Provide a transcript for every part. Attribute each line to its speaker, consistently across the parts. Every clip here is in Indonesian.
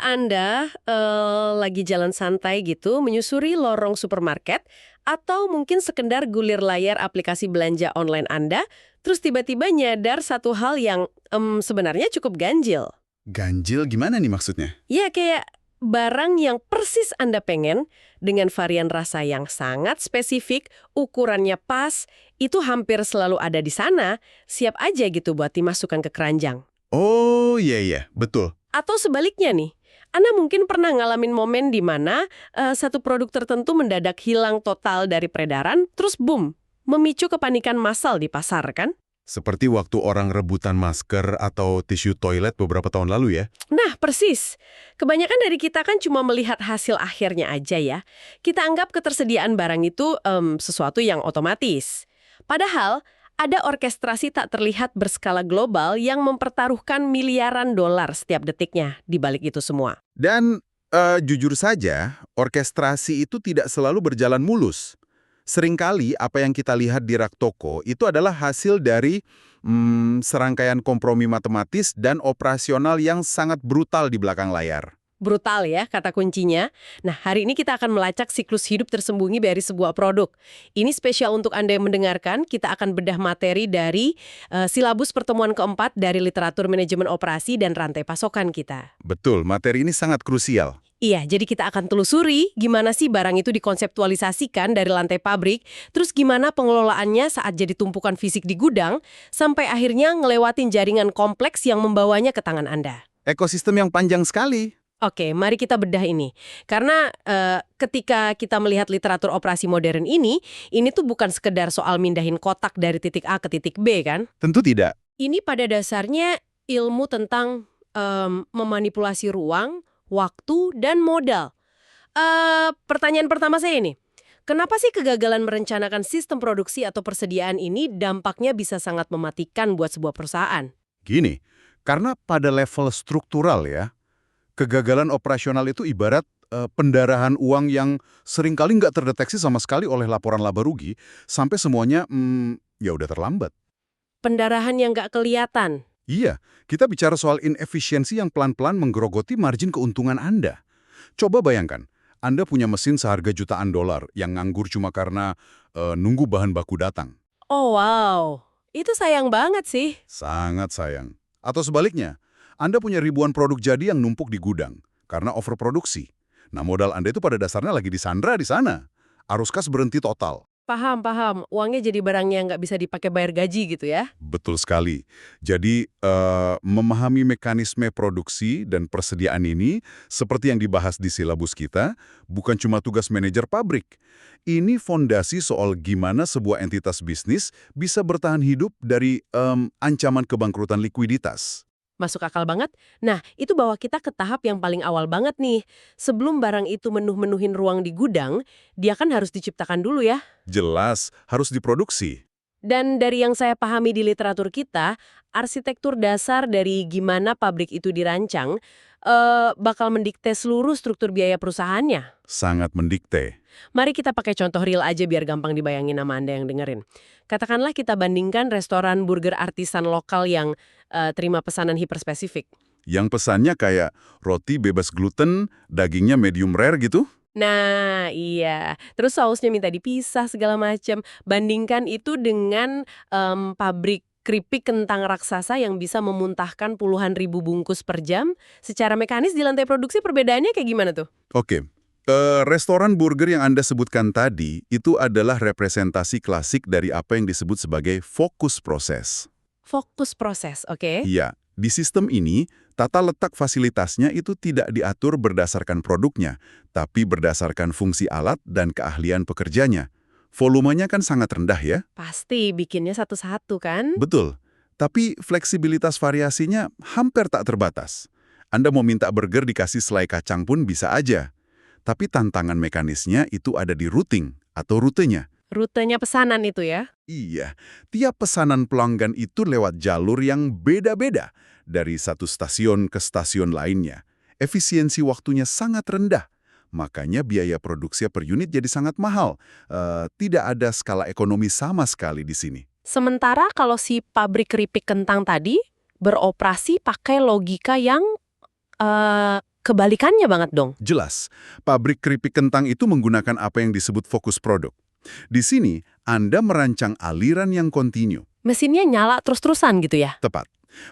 Speaker 1: Anda lagi jalan santai gitu, menyusuri lorong supermarket, atau mungkin sekedar gulir layar aplikasi belanja online Anda, terus tiba-tiba nyadar satu hal yang sebenarnya cukup ganjil.
Speaker 2: Ganjil gimana nih maksudnya?
Speaker 1: Ya, kayak barang yang persis Anda pengen, dengan varian rasa yang sangat spesifik, ukurannya pas, itu hampir selalu ada di sana, siap aja gitu buat dimasukkan ke keranjang.
Speaker 2: Oh iya, betul.
Speaker 1: Atau sebaliknya nih, Anda mungkin pernah ngalamin momen di mana satu produk tertentu mendadak hilang total dari peredaran, terus boom, memicu kepanikan massal di pasar kan?
Speaker 2: Seperti waktu orang rebutan masker atau tisu toilet beberapa tahun lalu ya.
Speaker 1: Nah, persis. Kebanyakan dari kita kan cuma melihat hasil akhirnya aja ya. Kita anggap ketersediaan barang itu sesuatu yang otomatis. Padahal, ada orkestrasi tak terlihat berskala global yang mempertaruhkan miliaran dolar setiap detiknya di balik itu semua.
Speaker 2: Dan jujur saja, orkestrasi itu tidak selalu berjalan mulus. Seringkali apa yang kita lihat di rak toko itu adalah hasil dari serangkaian kompromi matematis dan operasional yang sangat brutal di belakang layar.
Speaker 1: Brutal ya kata kuncinya. Nah, hari ini kita akan melacak siklus hidup tersembunyi dari sebuah produk. Ini spesial untuk Anda yang mendengarkan. Kita akan bedah materi dari silabus pertemuan keempat dari literatur manajemen operasi dan rantai pasokan kita.
Speaker 2: Betul, materi ini sangat krusial.
Speaker 1: Iya, jadi kita akan telusuri gimana sih barang itu dikonseptualisasikan dari lantai pabrik, terus gimana pengelolaannya saat jadi tumpukan fisik di gudang, sampai akhirnya ngelewatin jaringan kompleks yang membawanya ke tangan Anda.
Speaker 2: Ekosistem yang panjang sekali.
Speaker 1: Oke, mari kita bedah ini. Karena ketika kita melihat literatur operasi modern ini tuh bukan sekedar soal mindahin kotak dari titik A ke titik B kan?
Speaker 2: Tentu tidak.
Speaker 1: Ini pada dasarnya ilmu tentang memanipulasi ruang, waktu, dan modal. Pertanyaan pertama saya ini, kenapa sih kegagalan merencanakan sistem produksi atau persediaan ini dampaknya bisa sangat mematikan buat sebuah perusahaan?
Speaker 2: Gini, karena pada level struktural ya, kegagalan operasional itu ibarat pendarahan uang yang seringkali nggak terdeteksi sama sekali oleh laporan laba rugi, sampai semuanya ya udah terlambat.
Speaker 1: Pendarahan yang nggak kelihatan.
Speaker 2: Iya, kita bicara soal inefisiensi yang pelan-pelan menggerogoti margin keuntungan Anda. Coba bayangkan, Anda punya mesin seharga jutaan dolar yang nganggur cuma karena nunggu bahan baku datang.
Speaker 1: Oh wow, itu sayang banget sih.
Speaker 2: Sangat sayang. Atau sebaliknya, Anda punya ribuan produk jadi yang numpuk di gudang karena overproduksi. Nah, modal Anda itu pada dasarnya lagi disandra di sana. Arus kas berhenti total.
Speaker 1: Paham, paham. Uangnya jadi barang yang nggak bisa dipakai bayar gaji gitu ya?
Speaker 2: Betul sekali. Jadi, memahami mekanisme produksi dan persediaan ini, seperti yang dibahas di silabus kita, bukan cuma tugas manajer pabrik. Ini fondasi soal gimana sebuah entitas bisnis bisa bertahan hidup dari ancaman kebangkrutan likuiditas.
Speaker 1: Masuk akal banget. Nah, itu bawa kita ke tahap yang paling awal banget nih. Sebelum barang itu menuhin ruang di gudang, dia kan harus diciptakan dulu ya.
Speaker 2: Jelas, harus diproduksi.
Speaker 1: Dan dari yang saya pahami di literatur kita, arsitektur dasar dari gimana pabrik itu dirancang bakal mendikte seluruh struktur biaya perusahaannya.
Speaker 2: Sangat mendikte.
Speaker 1: Mari kita pakai contoh real aja biar gampang dibayangin sama Anda yang dengerin. Katakanlah kita bandingkan restoran burger artisan lokal yang terima pesanan hiperspesifik.
Speaker 2: Yang pesannya kayak roti bebas gluten, dagingnya medium rare gitu?
Speaker 1: Nah, iya. Terus sausnya minta dipisah segala macam. Bandingkan itu dengan pabrik keripik kentang raksasa yang bisa memuntahkan puluhan ribu bungkus per jam. Secara mekanis di lantai produksi perbedaannya kayak gimana tuh?
Speaker 2: Oke. Restoran burger yang Anda sebutkan tadi itu adalah representasi klasik dari apa yang disebut sebagai fokus proses.
Speaker 1: Fokus proses, oke?
Speaker 2: Iya, di sistem ini, tata letak fasilitasnya itu tidak diatur berdasarkan produknya, tapi berdasarkan fungsi alat dan keahlian pekerjanya. Volumenya kan sangat rendah ya?
Speaker 1: Pasti bikinnya satu-satu kan?
Speaker 2: Betul. Tapi fleksibilitas variasinya hampir tak terbatas. Anda mau minta burger dikasih selai kacang pun bisa aja. Tapi tantangan mekanisnya itu ada di routing atau rutenya.
Speaker 1: Rutenya pesanan itu ya?
Speaker 2: Iya, tiap pesanan pelanggan itu lewat jalur yang beda-beda dari satu stasiun ke stasiun lainnya. Efisiensi waktunya sangat rendah. Makanya biaya produksi per unit jadi sangat mahal. Tidak ada skala ekonomi sama sekali di sini.
Speaker 1: Sementara kalau si pabrik keripik kentang tadi beroperasi pakai logika yang kebalikannya banget dong.
Speaker 2: Jelas, pabrik keripik kentang itu menggunakan apa yang disebut fokus produk. Di sini, Anda merancang aliran yang kontinu.
Speaker 1: Mesinnya nyala terus-terusan gitu ya?
Speaker 2: Tepat.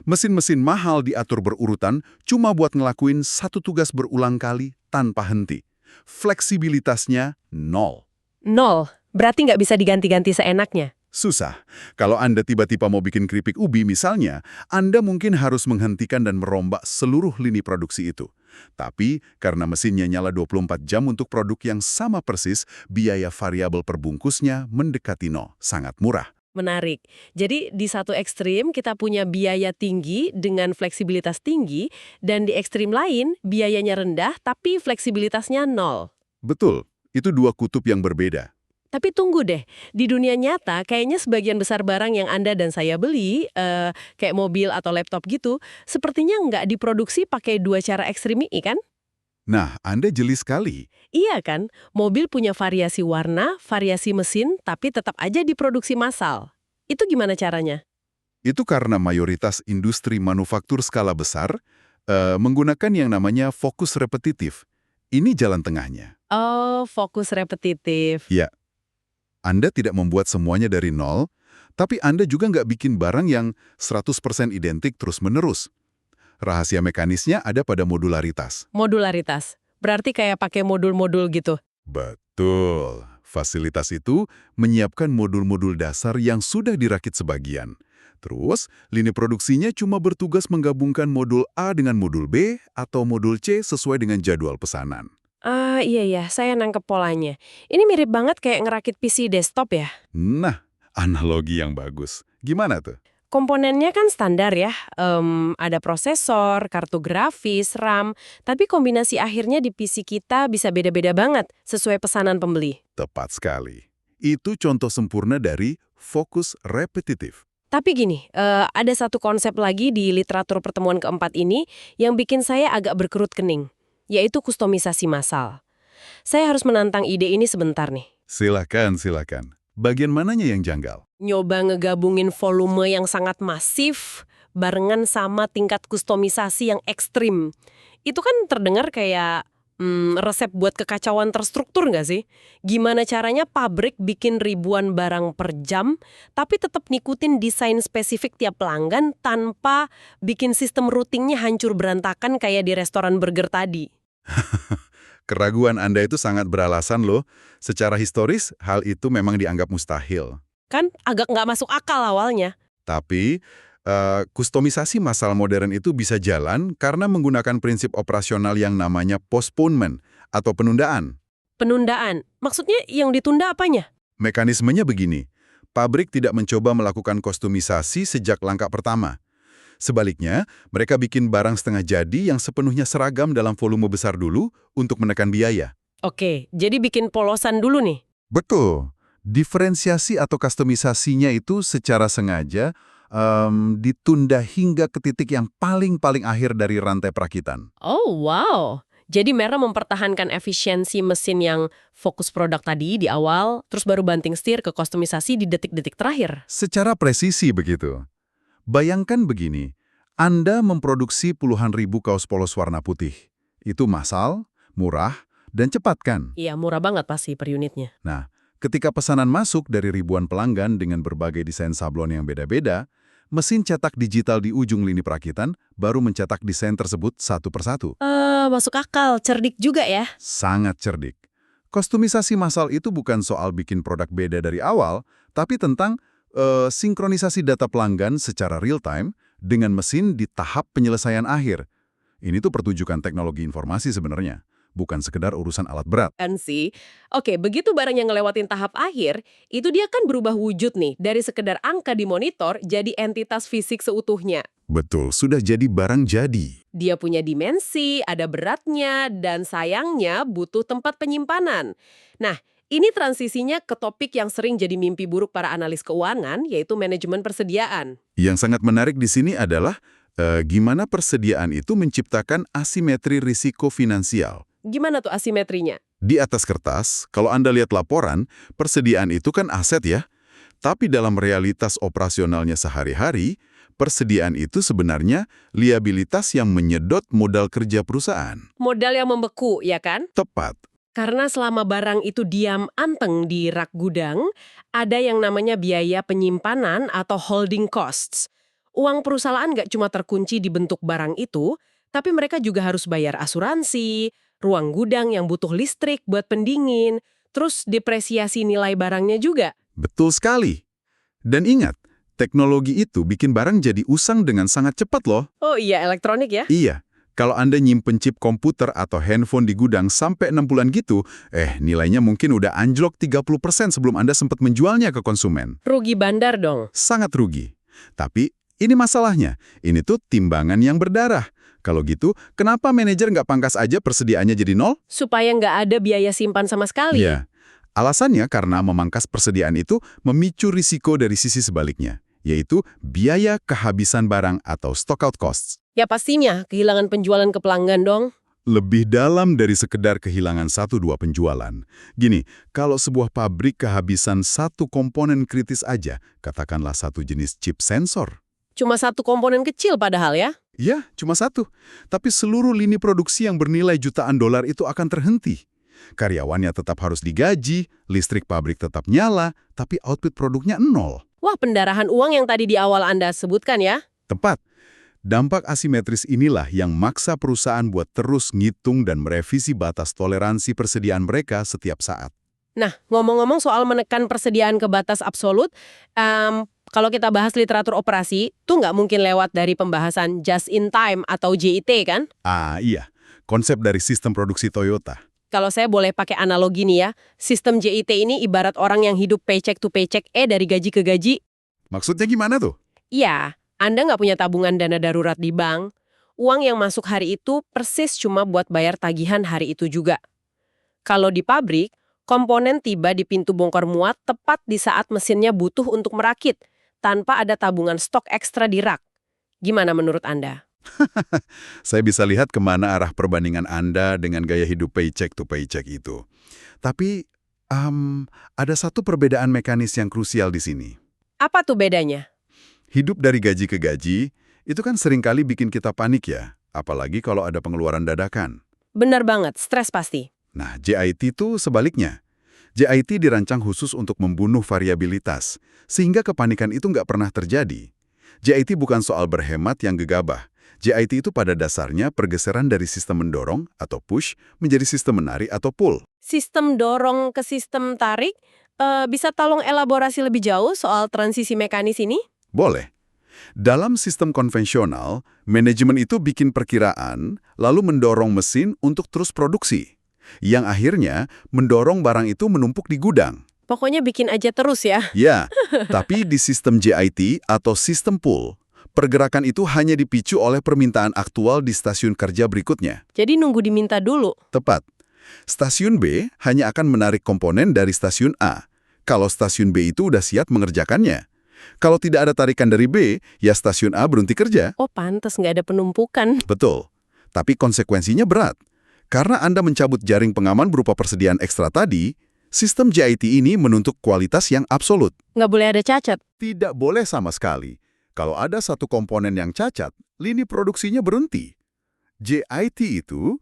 Speaker 2: Mesin-mesin mahal diatur berurutan cuma buat ngelakuin satu tugas berulang kali tanpa henti. Fleksibilitasnya nol.
Speaker 1: Nol. Berarti nggak bisa diganti-ganti seenaknya.
Speaker 2: Susah. Kalau Anda tiba-tiba mau bikin keripik ubi misalnya, Anda mungkin harus menghentikan dan merombak seluruh lini produksi itu. Tapi, karena mesinnya nyala 24 jam untuk produk yang sama persis, biaya variabel perbungkusnya mendekati nol. Sangat murah.
Speaker 1: Menarik. Jadi di satu ekstrim kita punya biaya tinggi dengan fleksibilitas tinggi, dan di ekstrim lain biayanya rendah tapi fleksibilitasnya nol.
Speaker 2: Betul. Itu dua kutub yang berbeda.
Speaker 1: Tapi tunggu deh, di dunia nyata kayaknya sebagian besar barang yang Anda dan saya beli, kayak mobil atau laptop gitu, sepertinya nggak diproduksi pakai dua cara ekstrim ini kan?
Speaker 2: Nah, Anda jeli sekali.
Speaker 1: Iya kan, mobil punya variasi warna, variasi mesin, tapi tetap aja diproduksi massal. Itu gimana caranya?
Speaker 2: Itu karena mayoritas industri manufaktur skala besar menggunakan yang namanya fokus repetitif. Ini jalan tengahnya.
Speaker 1: Oh, fokus repetitif.
Speaker 2: Ya, Anda tidak membuat semuanya dari nol, tapi Anda juga nggak bikin barang yang 100% identik terus-menerus. Rahasia mekanisnya ada pada modularitas.
Speaker 1: Modularitas. Berarti kayak pakai modul-modul gitu.
Speaker 2: Betul. Fasilitas itu menyiapkan modul-modul dasar yang sudah dirakit sebagian. Terus, lini produksinya cuma bertugas menggabungkan modul A dengan modul B atau modul C sesuai dengan jadwal pesanan.
Speaker 1: Ah, iya, saya nangkep polanya. Ini mirip banget kayak ngerakit PC desktop ya.
Speaker 2: Nah, analogi yang bagus. Gimana tuh?
Speaker 1: Komponennya kan standar ya, ada prosesor, kartu grafis, RAM, tapi kombinasi akhirnya di PC kita bisa beda-beda banget sesuai pesanan pembeli.
Speaker 2: Tepat sekali. Itu contoh sempurna dari fokus repetitif.
Speaker 1: Tapi gini, ada satu konsep lagi di literatur pertemuan keempat ini yang bikin saya agak berkerut kening, yaitu kustomisasi massal. Saya harus menantang ide ini sebentar nih.
Speaker 2: Silakan. Bagian mananya yang janggal?
Speaker 1: Nyoba ngegabungin volume yang sangat masif barengan sama tingkat kustomisasi yang ekstrim. Itu kan terdengar kayak resep buat kekacauan terstruktur nggak sih? Gimana caranya pabrik bikin ribuan barang per jam, tapi tetap ngikutin desain spesifik tiap pelanggan tanpa bikin sistem routingnya hancur berantakan kayak di restoran burger tadi?
Speaker 2: Keraguan Anda itu sangat beralasan loh. Secara historis, hal itu memang dianggap mustahil.
Speaker 1: Kan agak nggak masuk akal awalnya.
Speaker 2: Tapi, kustomisasi massal modern itu bisa jalan karena menggunakan prinsip operasional yang namanya postponement atau penundaan.
Speaker 1: Penundaan, maksudnya yang ditunda apanya?
Speaker 2: Mekanismenya begini, pabrik tidak mencoba melakukan kustomisasi sejak langkah pertama. Sebaliknya, mereka bikin barang setengah jadi yang sepenuhnya seragam dalam volume besar dulu untuk menekan biaya.
Speaker 1: Oke, jadi bikin polosan dulu nih.
Speaker 2: Betul. Diferensiasi atau kustomisasinya itu secara sengaja ditunda hingga ke titik yang paling akhir dari rantai perakitan.
Speaker 1: Oh, wow. Jadi mereka mempertahankan efisiensi mesin yang fokus produk tadi di awal, terus baru banting setir ke kustomisasi di detik-detik terakhir.
Speaker 2: Secara presisi begitu. Bayangkan begini, Anda memproduksi puluhan ribu kaos polos warna putih. Itu massal, murah, dan cepat kan?
Speaker 1: Iya, murah banget pasti per unitnya.
Speaker 2: Nah, ketika pesanan masuk dari ribuan pelanggan dengan berbagai desain sablon yang beda-beda, mesin cetak digital di ujung lini perakitan baru mencetak desain tersebut satu persatu.
Speaker 1: Masuk akal, cerdik juga ya.
Speaker 2: Sangat cerdik. Kustomisasi massal itu bukan soal bikin produk beda dari awal, tapi tentang sinkronisasi data pelanggan secara real-time dengan mesin di tahap penyelesaian akhir. Ini tuh pertunjukan teknologi informasi sebenarnya, bukan sekedar urusan alat berat.
Speaker 1: Kan sih. Oke, begitu barang yang ngelewatin tahap akhir, itu dia kan berubah wujud nih, dari sekedar angka di monitor jadi entitas fisik seutuhnya.
Speaker 2: Betul, sudah jadi barang jadi.
Speaker 1: Dia punya dimensi, ada beratnya, dan sayangnya butuh tempat penyimpanan. Nah, ini transisinya ke topik yang sering jadi mimpi buruk para analis keuangan, yaitu manajemen persediaan.
Speaker 2: Yang sangat menarik di sini adalah gimana persediaan itu menciptakan asimetri risiko finansial.
Speaker 1: Gimana tuh asimetrinya?
Speaker 2: Di atas kertas, kalau Anda lihat laporan, persediaan itu kan aset ya. Tapi dalam realitas operasionalnya sehari-hari, persediaan itu sebenarnya liabilitas yang menyedot modal kerja perusahaan.
Speaker 1: Modal yang membeku, ya kan?
Speaker 2: Tepat.
Speaker 1: Karena selama barang itu diam anteng di rak gudang, ada yang namanya biaya penyimpanan atau holding costs. Uang perusahaan nggak cuma terkunci di bentuk barang itu, tapi mereka juga harus bayar asuransi, ruang gudang yang butuh listrik buat pendingin, terus depresiasi nilai barangnya juga.
Speaker 2: Betul sekali. Dan ingat, teknologi itu bikin barang jadi usang dengan sangat cepat loh.
Speaker 1: Oh iya, elektronik ya?
Speaker 2: Iya. Kalau Anda nyimpen chip komputer atau handphone di gudang sampai 6 bulan gitu, nilainya mungkin udah anjlok 30% sebelum Anda sempat menjualnya ke konsumen.
Speaker 1: Rugi bandar dong.
Speaker 2: Sangat rugi. Tapi ini masalahnya, ini tuh timbangan yang berdarah. Kalau gitu, kenapa manajer nggak pangkas aja persediaannya jadi nol?
Speaker 1: Supaya nggak ada biaya simpan sama sekali.
Speaker 2: Iya. Alasannya karena memangkas persediaan itu memicu risiko dari sisi sebaliknya, yaitu biaya kehabisan barang atau stock out costs.
Speaker 1: Ya pastinya, kehilangan penjualan ke pelanggan dong.
Speaker 2: Lebih dalam dari sekedar kehilangan 1-2 penjualan. Gini, kalau sebuah pabrik kehabisan satu komponen kritis aja, katakanlah satu jenis chip sensor.
Speaker 1: Cuma satu komponen kecil padahal ya.
Speaker 2: Ya, cuma satu. Tapi seluruh lini produksi yang bernilai jutaan dolar itu akan terhenti. Karyawannya tetap harus digaji, listrik pabrik tetap nyala, tapi output produknya nol.
Speaker 1: Wah, pendarahan uang yang tadi di awal Anda sebutkan ya.
Speaker 2: Tepat. Dampak asimetris inilah yang maksa perusahaan buat terus ngitung dan merevisi batas toleransi persediaan mereka setiap saat.
Speaker 1: Nah, ngomong-ngomong soal menekan persediaan ke batas absolut, kalau kita bahas literatur operasi, tuh nggak mungkin lewat dari pembahasan just in time atau JIT kan?
Speaker 2: Iya. Konsep dari sistem produksi Toyota.
Speaker 1: Kalau saya boleh pakai analogi nih ya, sistem JIT ini ibarat orang yang hidup paycheck to paycheck, dari gaji ke gaji.
Speaker 2: Maksudnya gimana tuh?
Speaker 1: Iya, Anda nggak punya tabungan dana darurat di bank. Uang yang masuk hari itu persis cuma buat bayar tagihan hari itu juga. Kalau di pabrik, komponen tiba di pintu bongkar muat tepat di saat mesinnya butuh untuk merakit, tanpa ada tabungan stok ekstra di rak. Gimana menurut Anda?
Speaker 2: Saya bisa lihat kemana arah perbandingan Anda dengan gaya hidup paycheck to paycheck itu. Tapi, ada satu perbedaan mekanis yang krusial di sini.
Speaker 1: Apa tuh bedanya?
Speaker 2: Hidup dari gaji ke gaji, itu kan seringkali bikin kita panik ya, apalagi kalau ada pengeluaran dadakan.
Speaker 1: Benar banget, stres pasti.
Speaker 2: Nah, JIT itu sebaliknya. JIT dirancang khusus untuk membunuh variabilitas, sehingga kepanikan itu nggak pernah terjadi. JIT bukan soal berhemat yang gegabah. JIT itu pada dasarnya pergeseran dari sistem mendorong atau push menjadi sistem menarik atau pull.
Speaker 1: Sistem dorong ke sistem tarik, bisa tolong elaborasi lebih jauh soal transisi mekanis ini?
Speaker 2: Boleh. Dalam sistem konvensional, manajemen itu bikin perkiraan, lalu mendorong mesin untuk terus produksi. Yang akhirnya mendorong barang itu menumpuk di gudang.
Speaker 1: Pokoknya bikin aja terus ya.
Speaker 2: Ya, tapi di sistem JIT atau sistem pull, pergerakan itu hanya dipicu oleh permintaan aktual di stasiun kerja berikutnya.
Speaker 1: Jadi nunggu diminta dulu.
Speaker 2: Tepat. Stasiun B hanya akan menarik komponen dari stasiun A. Kalau stasiun B itu udah siap mengerjakannya. Kalau tidak ada tarikan dari B, ya stasiun A berhenti kerja.
Speaker 1: Oh, pantes nggak ada penumpukan.
Speaker 2: Betul. Tapi konsekuensinya berat. Karena Anda mencabut jaring pengaman berupa persediaan ekstra tadi, sistem JIT ini menuntut kualitas yang absolut.
Speaker 1: Nggak boleh ada cacat.
Speaker 2: Tidak boleh sama sekali. Kalau ada satu komponen yang cacat, lini produksinya berhenti. JIT itu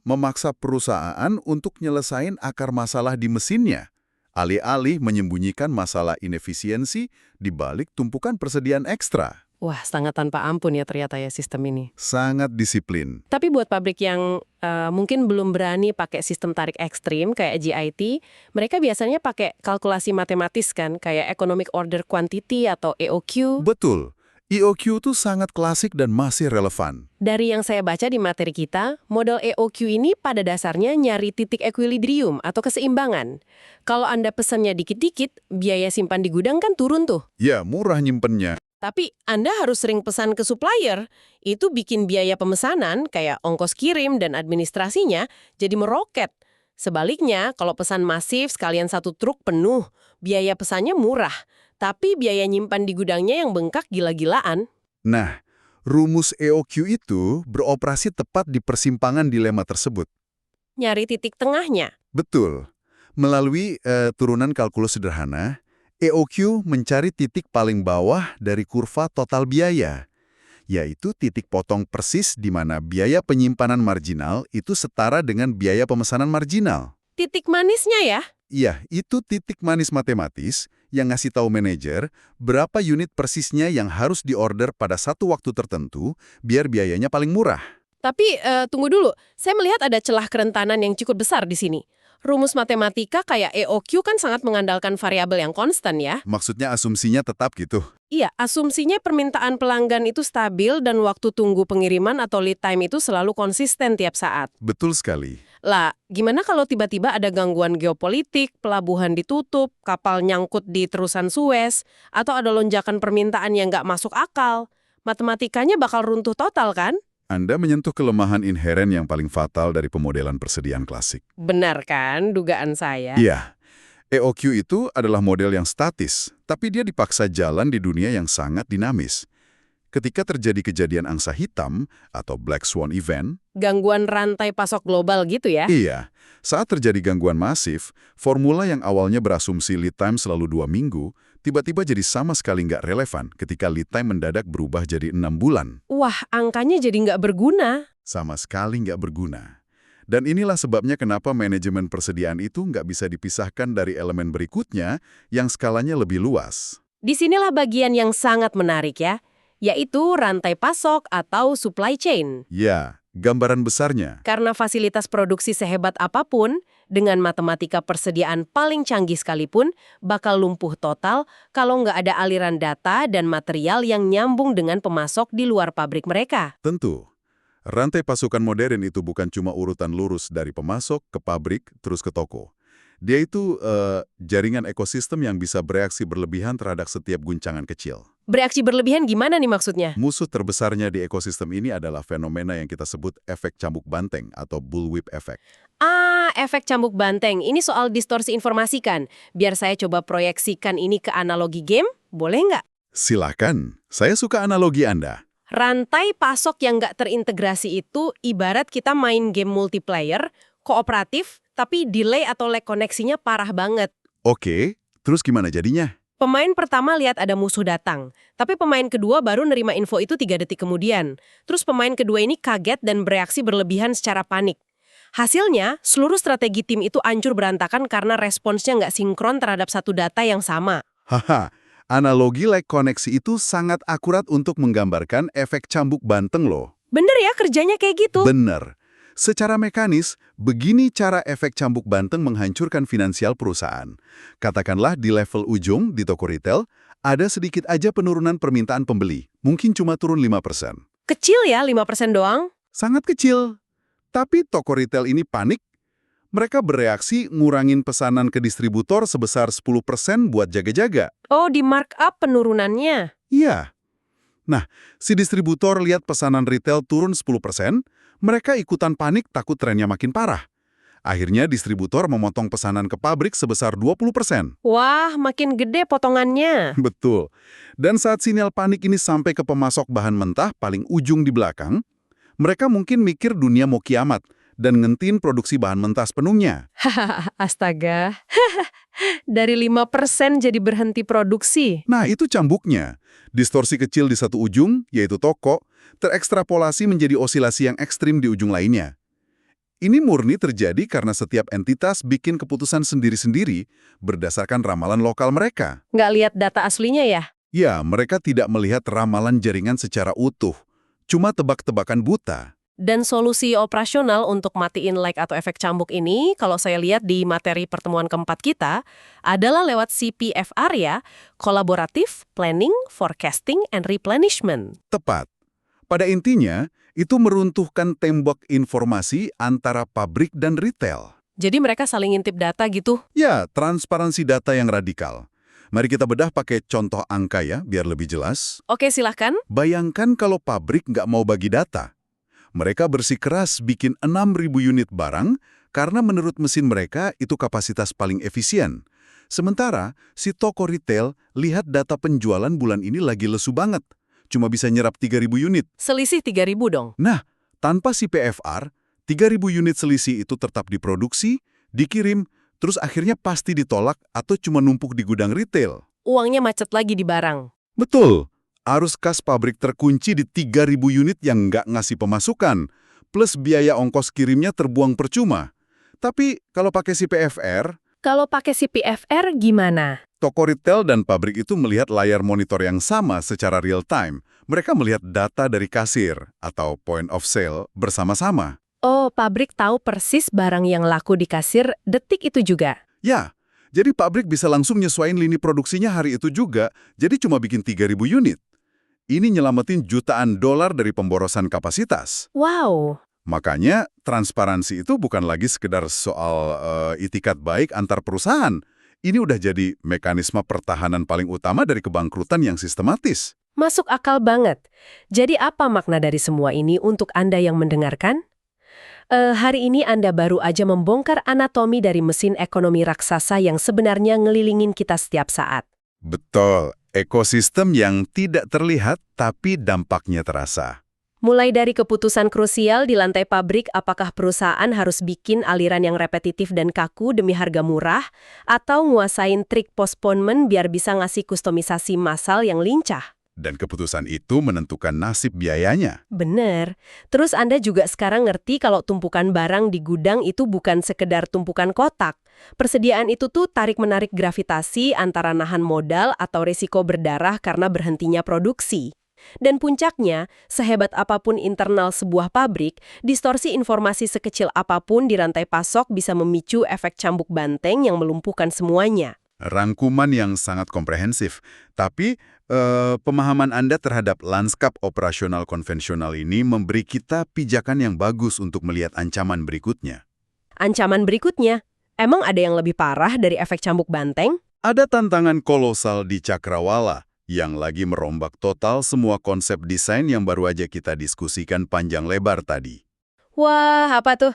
Speaker 2: memaksa perusahaan untuk nyelesain akar masalah di mesinnya, alih-alih menyembunyikan masalah inefisiensi di balik tumpukan persediaan ekstra.
Speaker 1: Wah, sangat tanpa ampun ya ternyata ya sistem ini.
Speaker 2: Sangat disiplin.
Speaker 1: Tapi buat pabrik yang mungkin belum berani pakai sistem tarik ekstrim kayak JIT, mereka biasanya pakai kalkulasi matematis kan, kayak Economic Order Quantity atau EOQ.
Speaker 2: Betul. EOQ itu sangat klasik dan masih relevan.
Speaker 1: Dari yang saya baca di materi kita, model EOQ ini pada dasarnya nyari titik equilibrium atau keseimbangan. Kalau Anda pesannya dikit-dikit, biaya simpan di gudang kan turun tuh.
Speaker 2: Ya, murah nyimpennya.
Speaker 1: Tapi Anda harus sering pesan ke supplier, itu bikin biaya pemesanan kayak ongkos kirim dan administrasinya jadi meroket. Sebaliknya, kalau pesan masif sekalian satu truk penuh, biaya pesannya murah. Tapi biaya nyimpan di gudangnya yang bengkak gila-gilaan.
Speaker 2: Nah, rumus EOQ itu beroperasi tepat di persimpangan dilema tersebut.
Speaker 1: Nyari titik tengahnya.
Speaker 2: Betul. Melalui turunan kalkulus sederhana, EOQ mencari titik paling bawah dari kurva total biaya, yaitu titik potong persis di mana biaya penyimpanan marginal itu setara dengan biaya pemesanan marginal.
Speaker 1: Titik manisnya ya?
Speaker 2: Iya, itu titik manis matematis yang ngasih tahu manajer berapa unit persisnya yang harus diorder pada satu waktu tertentu biar biayanya paling murah.
Speaker 1: Tapi tunggu dulu, saya melihat ada celah kerentanan yang cukup besar di sini. Rumus matematika kayak EOQ kan sangat mengandalkan variabel yang konstan ya.
Speaker 2: Maksudnya asumsinya tetap gitu.
Speaker 1: Iya, asumsinya permintaan pelanggan itu stabil dan waktu tunggu pengiriman atau lead time itu selalu konsisten tiap saat.
Speaker 2: Betul sekali.
Speaker 1: Lah, gimana kalau tiba-tiba ada gangguan geopolitik, pelabuhan ditutup, kapal nyangkut di terusan Suez, atau ada lonjakan permintaan yang nggak masuk akal? Matematikanya bakal runtuh total kan?
Speaker 2: Anda menyentuh kelemahan inheren yang paling fatal dari pemodelan persediaan klasik.
Speaker 1: Benar kan dugaan saya?
Speaker 2: Iya, EOQ itu adalah model yang statis, tapi dia dipaksa jalan di dunia yang sangat dinamis. Ketika terjadi kejadian angsa hitam atau Black Swan event,
Speaker 1: Gangguan rantai pasok global gitu ya?
Speaker 2: iya, saat terjadi gangguan masif, formula yang awalnya berasumsi lead time selalu 2 minggu, tiba-tiba jadi sama sekali nggak relevan ketika lead time mendadak berubah jadi 6 bulan.
Speaker 1: Wah, angkanya jadi nggak berguna.
Speaker 2: Sama sekali nggak berguna. Dan inilah sebabnya kenapa manajemen persediaan itu nggak bisa dipisahkan dari elemen berikutnya yang skalanya lebih luas.
Speaker 1: Disinilah bagian yang sangat menarik ya, yaitu rantai pasok atau supply chain.
Speaker 2: Ya, gambaran besarnya.
Speaker 1: Karena fasilitas produksi sehebat apapun, dengan matematika persediaan paling canggih sekalipun, bakal lumpuh total kalau nggak ada aliran data dan material yang nyambung dengan pemasok di luar pabrik mereka.
Speaker 2: Tentu, rantai pasukan modern itu bukan cuma urutan lurus dari pemasok ke pabrik terus ke toko. Dia itu jaringan ekosistem yang bisa bereaksi berlebihan terhadap setiap guncangan kecil.
Speaker 1: Bereaksi berlebihan gimana nih maksudnya?
Speaker 2: Musuh terbesarnya di ekosistem ini adalah fenomena yang kita sebut efek cambuk banteng atau bullwhip effect.
Speaker 1: Efek cambuk banteng. Ini soal distorsi informasi kan? Biar saya coba proyeksikan ini ke analogi game, boleh nggak?
Speaker 2: Silakan, saya suka analogi Anda.
Speaker 1: Rantai pasok yang nggak terintegrasi itu ibarat kita main game multiplayer, kooperatif, tapi delay atau lag koneksinya parah banget.
Speaker 2: Oke, terus gimana jadinya?
Speaker 1: Pemain pertama lihat ada musuh datang, tapi pemain kedua baru nerima info itu 3 detik kemudian. Terus pemain kedua ini kaget dan bereaksi berlebihan secara panik. Hasilnya, seluruh strategi tim itu hancur berantakan karena responsnya nggak sinkron terhadap satu data yang sama.
Speaker 2: Haha, analogi lag koneksi itu sangat akurat untuk menggambarkan efek cambuk banteng loh.
Speaker 1: Bener ya kerjanya kayak gitu?
Speaker 2: Bener. Secara mekanis, begini cara efek cambuk banteng menghancurkan finansial perusahaan. Katakanlah di level ujung di toko retail, ada sedikit aja penurunan permintaan pembeli. Mungkin cuma turun 5%.
Speaker 1: Kecil ya, 5% doang?
Speaker 2: Sangat kecil. Tapi toko retail ini panik. Mereka bereaksi ngurangin pesanan ke distributor sebesar 10% buat jaga-jaga.
Speaker 1: Oh, di markup penurunannya.
Speaker 2: Iya. Nah, si distributor lihat pesanan retail turun 10%, mereka ikutan panik takut trennya makin parah. Akhirnya distributor memotong pesanan ke pabrik sebesar 20%.
Speaker 1: Wah, makin gede potongannya.
Speaker 2: Betul. Dan saat sinyal panik ini sampai ke pemasok bahan mentah paling ujung di belakang, mereka mungkin mikir dunia mau kiamat dan ngentin produksi bahan mentah sepenuhnya.
Speaker 1: Astaga. Dari 5% jadi berhenti produksi.
Speaker 2: Nah, itu cambuknya. Distorsi kecil di satu ujung, yaitu toko, terekstrapolasi menjadi osilasi yang ekstrim di ujung lainnya. Ini murni terjadi karena setiap entitas bikin keputusan sendiri-sendiri berdasarkan ramalan lokal mereka.
Speaker 1: Nggak lihat data aslinya ya?
Speaker 2: Ya, mereka tidak melihat ramalan jaringan secara utuh, cuma tebak-tebakan buta.
Speaker 1: Dan solusi operasional untuk matiin lag atau efek cambuk ini, kalau saya lihat di materi pertemuan keempat kita, adalah lewat CPFR ya, Collaborative Planning, Forecasting, and Replenishment.
Speaker 2: Tepat. Pada intinya, itu meruntuhkan tembok informasi antara pabrik dan retail.
Speaker 1: Jadi mereka saling ngintip data gitu?
Speaker 2: Ya, transparansi data yang radikal. Mari kita bedah pakai contoh angka ya, biar lebih jelas.
Speaker 1: Oke, silahkan.
Speaker 2: Bayangkan kalau pabrik nggak mau bagi data. Mereka bersikeras bikin 6.000 unit barang karena menurut mesin mereka itu kapasitas paling efisien. Sementara, si toko retail lihat data penjualan bulan ini lagi lesu banget. Cuma bisa nyerap 3.000 unit.
Speaker 1: Selisih 3.000 dong.
Speaker 2: Nah, tanpa si PFR, 3.000 unit selisih itu tetap diproduksi, dikirim, terus akhirnya pasti ditolak atau cuma numpuk di gudang retail.
Speaker 1: uangnya macet lagi di barang.
Speaker 2: Betul, arus kas pabrik terkunci di 3.000 unit yang nggak ngasih pemasukan, plus biaya ongkos kirimnya terbuang percuma. Tapi kalau pakai CPFR,
Speaker 1: Kalau pakai CPFR gimana?
Speaker 2: toko retail dan pabrik itu melihat layar monitor yang sama secara real time. Mereka melihat data dari kasir atau point of sale bersama-sama.
Speaker 1: Oh, pabrik tahu persis barang yang laku di kasir detik itu juga.
Speaker 2: Ya, jadi pabrik bisa langsung nyesuaiin lini produksinya hari itu juga, jadi cuma bikin 3.000 unit. Ini nyelamatin jutaan dolar dari pemborosan kapasitas.
Speaker 1: Wow,
Speaker 2: Makanya, transparansi itu bukan lagi sekedar soal itikat baik antar perusahaan. Ini udah jadi mekanisme pertahanan paling utama dari kebangkrutan yang sistematis.
Speaker 1: masuk akal banget. Jadi apa makna dari semua ini untuk Anda yang mendengarkan? Hari ini Anda baru aja membongkar anatomi dari mesin ekonomi raksasa yang sebenarnya ngelilingin kita setiap saat.
Speaker 2: Betul, ekosistem yang tidak terlihat tapi dampaknya terasa.
Speaker 1: Mulai dari keputusan krusial di lantai pabrik apakah perusahaan harus bikin aliran yang repetitif dan kaku demi harga murah, atau nguasain trik postponement biar bisa ngasih kustomisasi massal yang lincah.
Speaker 2: Dan keputusan itu menentukan nasib biayanya.
Speaker 1: Bener. Terus Anda juga sekarang ngerti kalau tumpukan barang di gudang itu bukan sekedar tumpukan kotak. Persediaan itu tuh tarik-menarik gravitasi antara nahan modal atau risiko berdarah karena berhentinya produksi. Dan puncaknya, sehebat apapun internal sebuah pabrik, distorsi informasi sekecil apapun di rantai pasok bisa memicu efek cambuk banteng yang melumpuhkan semuanya.
Speaker 2: Rangkuman yang sangat komprehensif. Tapi, pemahaman Anda terhadap lanskap operasional konvensional ini memberi kita pijakan yang bagus untuk melihat ancaman berikutnya.
Speaker 1: Ancaman berikutnya, emang ada yang lebih parah dari efek cambuk banteng?
Speaker 2: Ada tantangan kolosal di Cakrawala yang lagi merombak total semua konsep desain yang baru aja kita diskusikan panjang lebar tadi.
Speaker 1: Wah, apa tuh?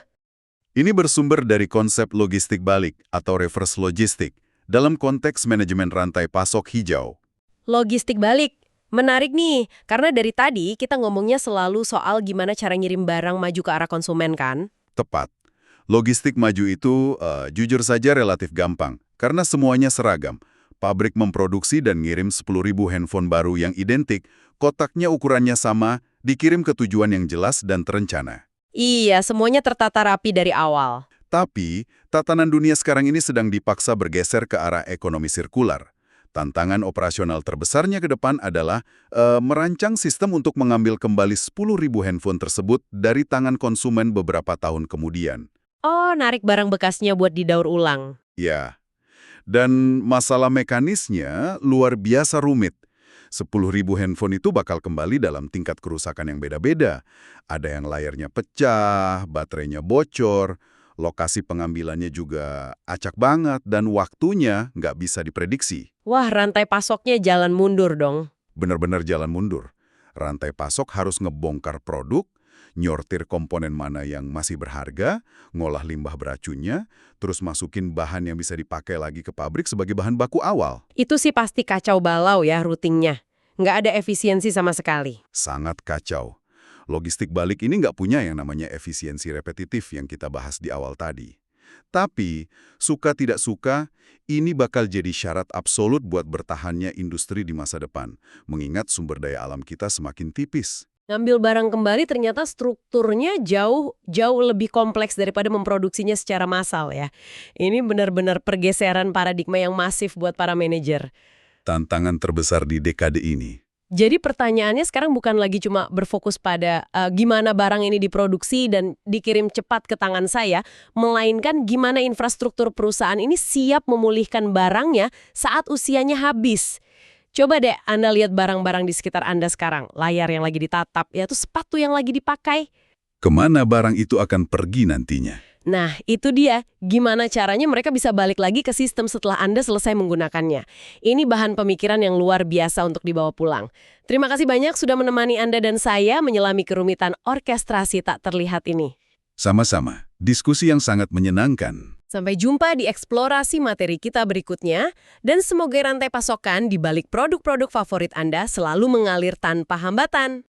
Speaker 2: Ini bersumber dari konsep logistik balik atau reverse logistik dalam konteks manajemen rantai pasok hijau.
Speaker 1: Logistik balik. Menarik nih, karena dari tadi kita ngomongnya selalu soal gimana cara ngirim barang maju ke arah konsumen kan?
Speaker 2: Tepat. Logistik maju itu jujur saja relatif gampang, karena semuanya seragam. Pabrik memproduksi dan ngirim 10.000 handphone baru yang identik, kotaknya ukurannya sama, dikirim ke tujuan yang jelas dan terencana.
Speaker 1: Iya, semuanya tertata rapi dari awal.
Speaker 2: Tapi, tatanan dunia sekarang ini sedang dipaksa bergeser ke arah ekonomi sirkular. Tantangan operasional terbesarnya ke depan adalah merancang sistem untuk mengambil kembali 10.000 handphone tersebut dari tangan konsumen beberapa tahun kemudian.
Speaker 1: Oh, narik barang bekasnya buat didaur ulang.
Speaker 2: Ya, dan masalah mekanisnya luar biasa rumit. 10.000 handphone itu bakal kembali dalam tingkat kerusakan yang beda-beda. Ada yang layarnya pecah, baterainya bocor, lokasi pengambilannya juga acak banget, dan waktunya nggak bisa diprediksi.
Speaker 1: Wah, rantai pasoknya jalan mundur dong.
Speaker 2: Benar-benar jalan mundur. Rantai pasok harus ngebongkar produk, nyortir komponen mana yang masih berharga, ngolah limbah beracunnya, terus masukin bahan yang bisa dipakai lagi ke pabrik sebagai bahan baku awal.
Speaker 1: Itu sih pasti kacau balau ya rutingnya. Nggak ada efisiensi sama sekali.
Speaker 2: Sangat kacau. Logistik balik ini nggak punya yang namanya efisiensi repetitif yang kita bahas di awal tadi. Tapi, suka tidak suka, ini bakal jadi syarat absolut buat bertahannya industri di masa depan, mengingat sumber daya alam kita semakin tipis.
Speaker 1: Ngambil barang kembali ternyata strukturnya jauh lebih kompleks daripada memproduksinya secara massal ya. Ini benar-benar pergeseran paradigma yang masif buat para manajer.
Speaker 2: Tantangan terbesar di dekade ini.
Speaker 1: Jadi pertanyaannya sekarang bukan lagi cuma berfokus pada gimana barang ini diproduksi dan dikirim cepat ke tangan saya, melainkan gimana infrastruktur perusahaan ini siap memulihkan barangnya saat usianya habis. Coba deh Anda lihat barang-barang di sekitar Anda sekarang, layar yang lagi ditatap, yaitu sepatu yang lagi dipakai.
Speaker 2: Kemana barang itu akan pergi nantinya?
Speaker 1: Nah, itu dia. Gimana caranya mereka bisa balik lagi ke sistem setelah Anda selesai menggunakannya. Ini bahan pemikiran yang luar biasa untuk dibawa pulang. Terima kasih banyak sudah menemani Anda dan saya menyelami kerumitan orkestrasi tak terlihat ini.
Speaker 2: Sama-sama, diskusi yang sangat menyenangkan.
Speaker 1: Sampai jumpa di eksplorasi materi kita berikutnya, dan semoga rantai pasokan di balik produk-produk favorit Anda selalu mengalir tanpa hambatan.